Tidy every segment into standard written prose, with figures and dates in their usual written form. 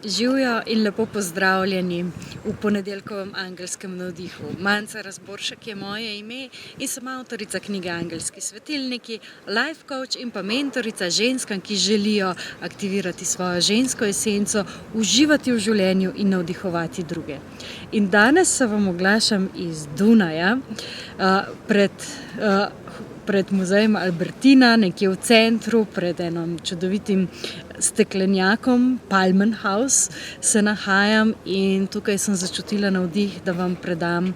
Živijo in lepo pozdravljeni v ponedeljkovem angelskem navdihu. Manca Razboršek je moje ime in sem avtorica knjige Angelski svetilniki, life coach in pa mentorica ženskam, ki želijo aktivirati svojo žensko esenco, uživati v življenju in navdihovati druge. In danes se vam oglašam iz Dunaja, pred muzejem Albertina, nekje v centru, pred enim čudovitim steklenjakom, Palmen House, se nahajam in tukaj sem začutila navdih, da vam predam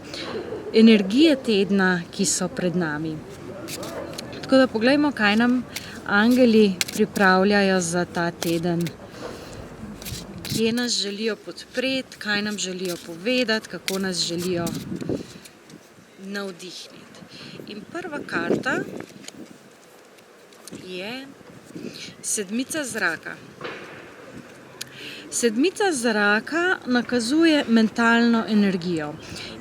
energije tedna, ki so pred nami. Tako da poglejmo, kaj nam angeli pripravljajo za ta teden. Kje nas želijo podpreti, kaj nam želijo povedati, kako nas želijo navdihniti. In prva karta je sedmica zraka. Sedmica zraka nakazuje mentalno energijo.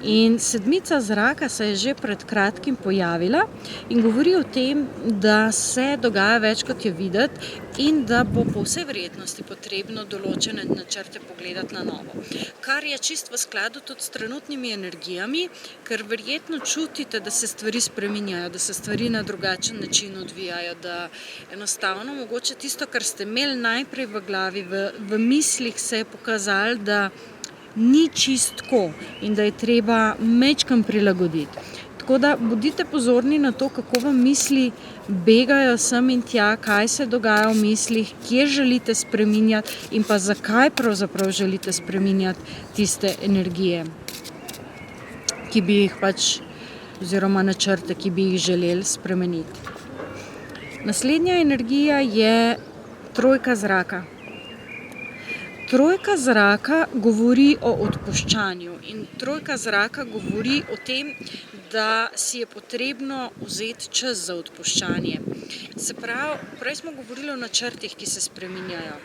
In sedmica zraka se je že pred kratkim pojavila in govori o tem, da se dogaja več, kot je videti, in da bo po vsej verjetnosti potrebno določene načrte pogledati na novo. Kar je čisto v skladu tudi s trenutnimi energijami, ker verjetno čutite, da se stvari spreminjajo, da se stvari na drugačen način odvijajo, da enostavno mogoče tisto, kar ste imeli najprej v glavi, v mislih, se je pokazalo, da ni čisto tako in da je treba majčkeno prilagoditi. Tako da bodite pozorni na to, kako vam misli begajo sem in tja, kaj se dogaja v mislih, kje želite spreminjati in pa zakaj pravzaprav želite spreminjati tiste energije, ki bi jih oziroma načrte, ki bi jih želeli spremeniti. Naslednja energija je trojka zraka. Trojka zraka govori o odpuščanju in trojka zraka govori o tem, da si je potrebno vzeti čas za odpuščanje. Se pravi, prej smo govorili o načrtih, ki se spreminjajo.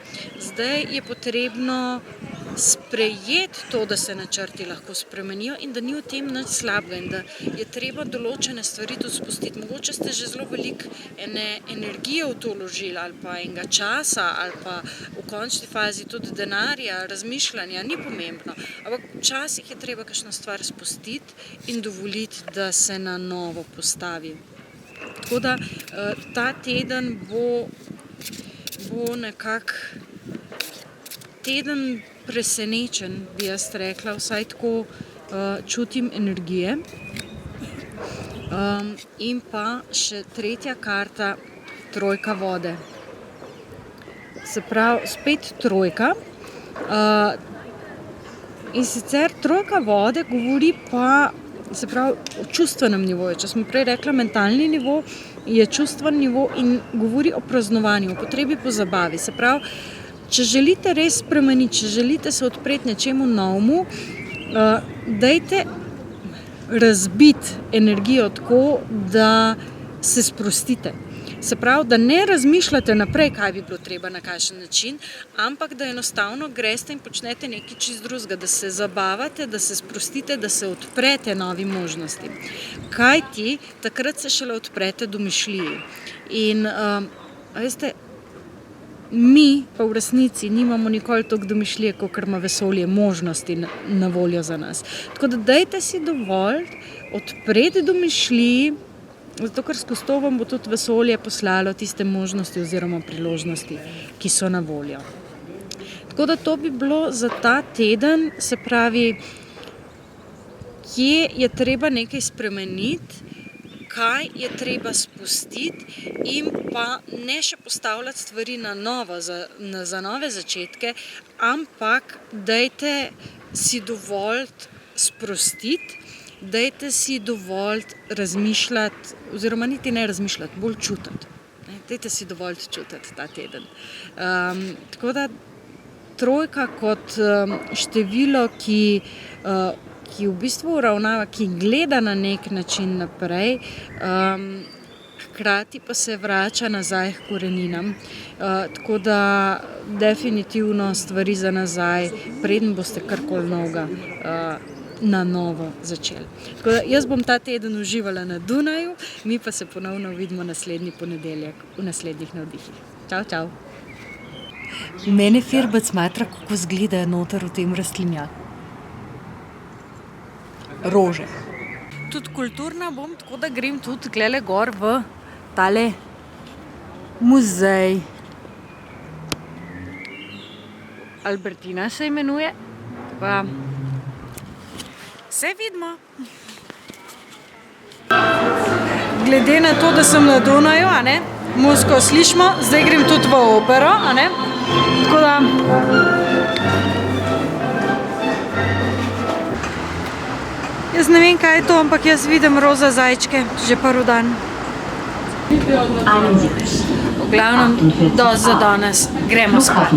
Zdaj je potrebno sprejeti to, da se načrti lahko spremenijo in da ni v tem nič slabega in da je treba določene stvari tudi spustiti. Mogoče ste že zelo veliko energije v to vložili ali pa enega časa ali pa v končni fazi tudi denarja, razmišljanja, ni pomembno. Ampak včasih je treba kakšno stvar spustiti in dovoliti, da se na novo postavi. Tako da ta teden bo nekako teden presenečen, bi jaz rekla, vsaj tako čutim energije. In pa še tretja karta, trojka vode. Se pravi, spet trojka. In sicer trojka vode govori pa, se pravi, o čustvenem nivoju. Če smo prej rekla mentalni nivo, je čustven nivo in govori o praznovanju, o potrebi po zabavi. Se pravi, če želite res spremeniti, če želite se odpreti nečemu novemu, dajte razbiti energijo tako, da se sprostite. Se pravi, da ne razmišljate naprej, kaj bi bilo treba na kakšen način, ampak da enostavno greste in počnete nekaj čisto drugega, da se zabavate, da se sprostite, da se odprete novim možnostim. Kajti takrat se šele odprete domišljiji. In veste, mi pa v resnici nimamo nikoli toliko domišljije, kakor ima vesolje možnosti na voljo za nas. Tako da dajte si dovolj odpreti domišljiji, zato ker skozi to vam bo tudi vesolje poslalo tiste možnosti oziroma priložnosti, ki so na voljo. Tako da to bi bilo za ta teden, se pravi, kje je treba nekaj spremeniti, kaj je treba spustiti in pa ne še postavljati stvari na novo, za nove začetke, ampak dajte si dovoliti sprostiti, dajte si dovoliti razmišljati, oziroma niti ne razmišljati, bolj čutiti. Dajte si dovoliti čutiti ta teden. Tako da trojka kot število, ki v bistvu uravnava, ki gleda na nek način naprej, hkrati pa se vrača nazaj k koreninam. Tako da definitivno stvari za nazaj, preden boste karkoli novega na novo začeli. Tako da jaz bom ta teden uživala na Dunaju, mi pa se ponovno vidimo naslednji ponedeljek v naslednjih navdihih. Čau, čau! Mene firbec smatra, kako izgledajo noter v tem rastlinjaku. Rože. Tudi kulturna bom, tako da grem tudi glele gor v tale muzej. Albertina se imenuje. Pa se vidimo. Glede na to, da sem na Dunaju, a ne, muziko slišimo, zdaj grem tudi v opero, a ne, tako da jaz ne vem, kaj je to, ampak jaz vidim roza zajčke že prvi dan. V glavnem, dosti za danes, gremo spat.